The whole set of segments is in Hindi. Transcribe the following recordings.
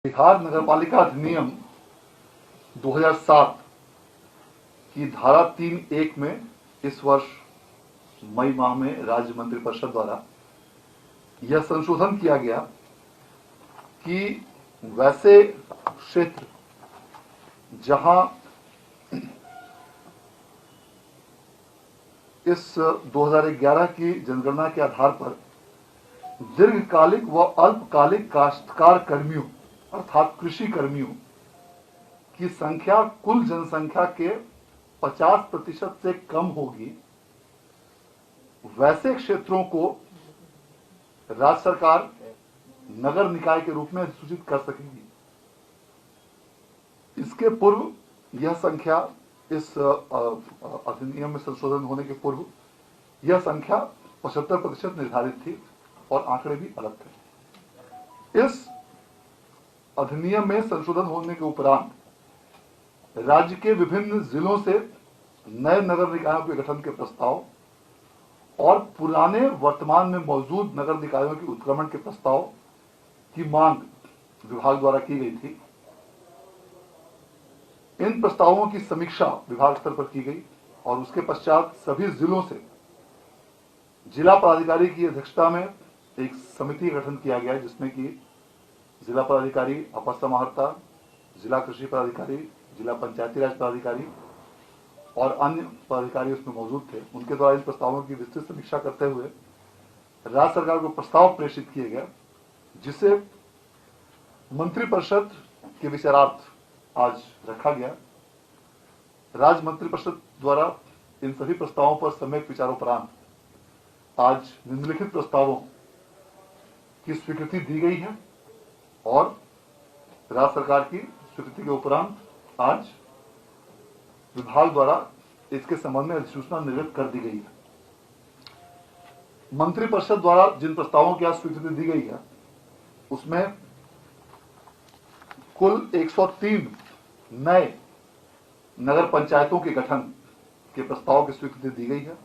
बिहार नगरपालिका अधिनियम 2007 की धारा 3(1) में इस वर्ष मई माह में राज्य मंत्रिपरिषद द्वारा यह संशोधन किया गया कि वैसे क्षेत्र जहां इस 2011 की जनगणना के आधार पर दीर्घकालिक व अल्पकालिक काश्तकार कर्मियों अर्थात कृषि कर्मियों की संख्या कुल जनसंख्या के 50% से कम होगी, वैसे क्षेत्रों को राज्य सरकार नगर निकाय के रूप में अधिसूचित कर सकेगी। इसके पूर्व यह संख्या, इस अधिनियम में संशोधन होने के पूर्व यह संख्या 75% निर्धारित थी और आंकड़े भी अलग थे। इस अधिनियम में संशोधन होने के उपरांत राज्य के विभिन्न जिलों से नए नगर निकायों के गठन के प्रस्ताव और पुराने वर्तमान में मौजूद नगर निकायों के उत्क्रमण के प्रस्ताव की मांग विभाग द्वारा की गई थी। इन प्रस्तावों की समीक्षा विभाग स्तर पर की गई और उसके पश्चात सभी जिलों से जिला पदाधिकारी की अध्यक्षता में एक समिति का गठन किया गया, जिसमें कि जिला पदाधिकारी, अपर समाहर्ता, जिला कृषि पदाधिकारी, जिला पंचायती राज पदाधिकारी और अन्य पदाधिकारी उसमें मौजूद थे। उनके द्वारा इन प्रस्तावों की विस्तृत समीक्षा करते हुए राज्य सरकार को प्रस्ताव प्रेषित किए गए, जिसे मंत्रिपरिषद के विचारार्थ आज रखा गया। राज्य मंत्रिपरिषद द्वारा इन सभी प्रस्तावों पर सम्यक विचारोपरांत आज निम्नलिखित प्रस्तावों की स्वीकृति दी गई है और राज्य सरकार की स्वीकृति के उपरांत आज विभाग द्वारा इसके संबंध में अधिसूचना निर्गत कर दी गई है। मंत्रिपरिषद द्वारा जिन प्रस्तावों की आज स्वीकृति दी गई है उसमें कुल 103 नए नगर पंचायतों के गठन के प्रस्ताव की स्वीकृति दी गई है।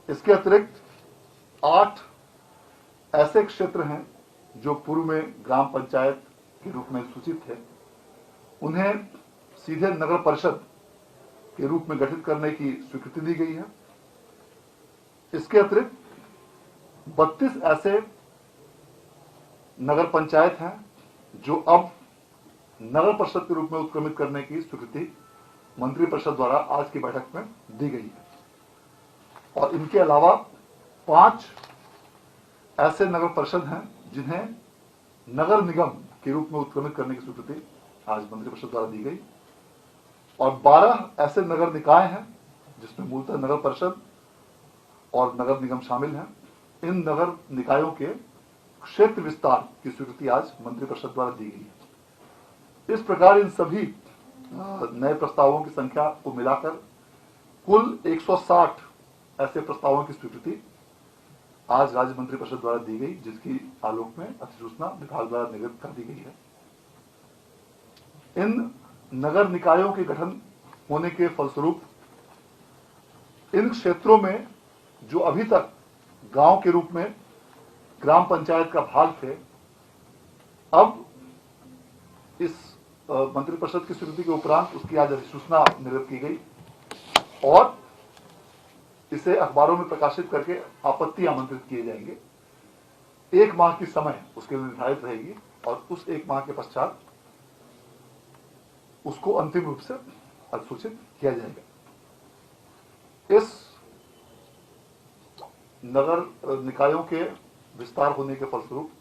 इसके अतिरिक्त 8 ऐसे क्षेत्र हैं जो पूर्व में ग्राम पंचायत के रूप में सूचित थे, उन्हें सीधे नगर परिषद के रूप में गठित करने की स्वीकृति दी गई है। इसके अतिरिक्त 32 ऐसे नगर पंचायत हैं जो अब नगर परिषद के रूप में उत्क्रमित करने की स्वीकृति मंत्रिपरिषद द्वारा आज की बैठक में दी गई है। और इनके अलावा 5 ऐसे नगर परिषद हैं जिन्हें नगर निगम के रूप में उत्क्रमित करने की स्वीकृति आज मंत्रिपरिषद द्वारा दी गई और 12 ऐसे नगर निकाय हैं जिसमें मूलतः नगर परिषद और नगर निगम शामिल हैं। इन नगर निकायों के क्षेत्र विस्तार की स्वीकृति आज मंत्रिपरिषद द्वारा दी गई है। इस प्रकार इन सभी नए प्रस्तावों की संख्या को मिलाकर कुल 160 ऐसे प्रस्तावों की स्वीकृति आज राज्य मंत्रिपरिषद द्वारा दी गई, जिसकी आलोक में अधिसूचना विभाग द्वारा निर्गत कर दी गई है। इन नगर निकायों के गठन होने के फलस्वरूप इन क्षेत्रों में जो अभी तक गांव के रूप में ग्राम पंचायत का भाग थे, अब इस मंत्रिपरिषद की स्वीकृति के उपरांत उसकी आज अधिसूचना निर्गत की गई और इसे अखबारों में प्रकाशित करके आपत्ति आमंत्रित किए जाएंगे। 1 माह की समय उसके लिए निर्धारित रहेगी और उस 1 माह के पश्चात उसको अंतिम रूप से अधिसूचित किया जाएगा। इस नगर निकायों के विस्तार होने के फलस्वरूप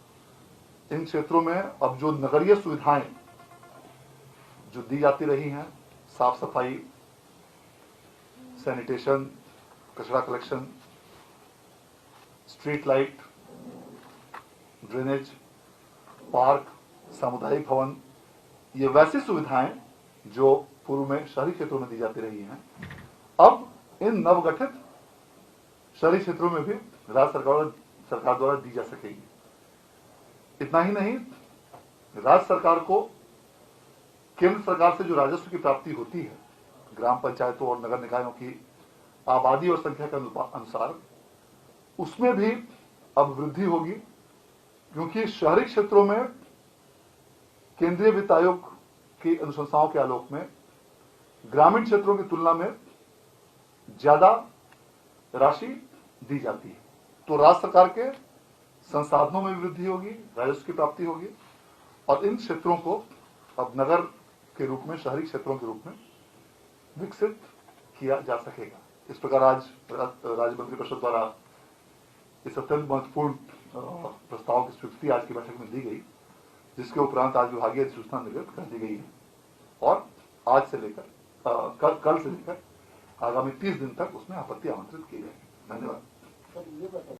इन क्षेत्रों में अब जो नगरीय सुविधाएं जो दी जाती रही हैं, साफ सफाई, सैनिटेशन, कचरा collection, street light, drainage, park, सामुदायिक भवन, ये वैसी सुविधाएं जो पूर्व में शहरी क्षेत्रों में दी जाती रही हैं, अब इन नवगठित शहरी क्षेत्रों में भी राज्य सरकार द्वारा दी जा सकेगी। इतना ही नहीं, राज्य सरकार को केंद्र सरकार से जो राजस्व की प्राप्ति होती है ग्राम पंचायतों और नगर निकायों की आबादी और संख्या के अनुसार, उसमें भी अब वृद्धि होगी, क्योंकि शहरी क्षेत्रों में केंद्रीय वित्त आयोग की अनुशंसाओं के आलोक में ग्रामीण क्षेत्रों की तुलना में ज्यादा राशि दी जाती है, तो राज्य सरकार के संसाधनों में वृद्धि होगी, राजस्व की प्राप्ति होगी और इन क्षेत्रों को अब नगर के रूप में, शहरी क्षेत्रों के रूप में विकसित किया जा सकेगा। इस प्रकार आज राज्य मंत्रिपरिषद द्वारा इस अत्यंत महत्वपूर्ण प्रस्ताव की स्वीकृति आज की बैठक में दी गई, जिसके उपरांत आज विभागीय अधिसूचना निर्गत कर दी गई है और आज से लेकर कल से लेकर आगामी 30 दिन तक उसमें आपत्ति आमंत्रित की जाएगी। धन्यवाद।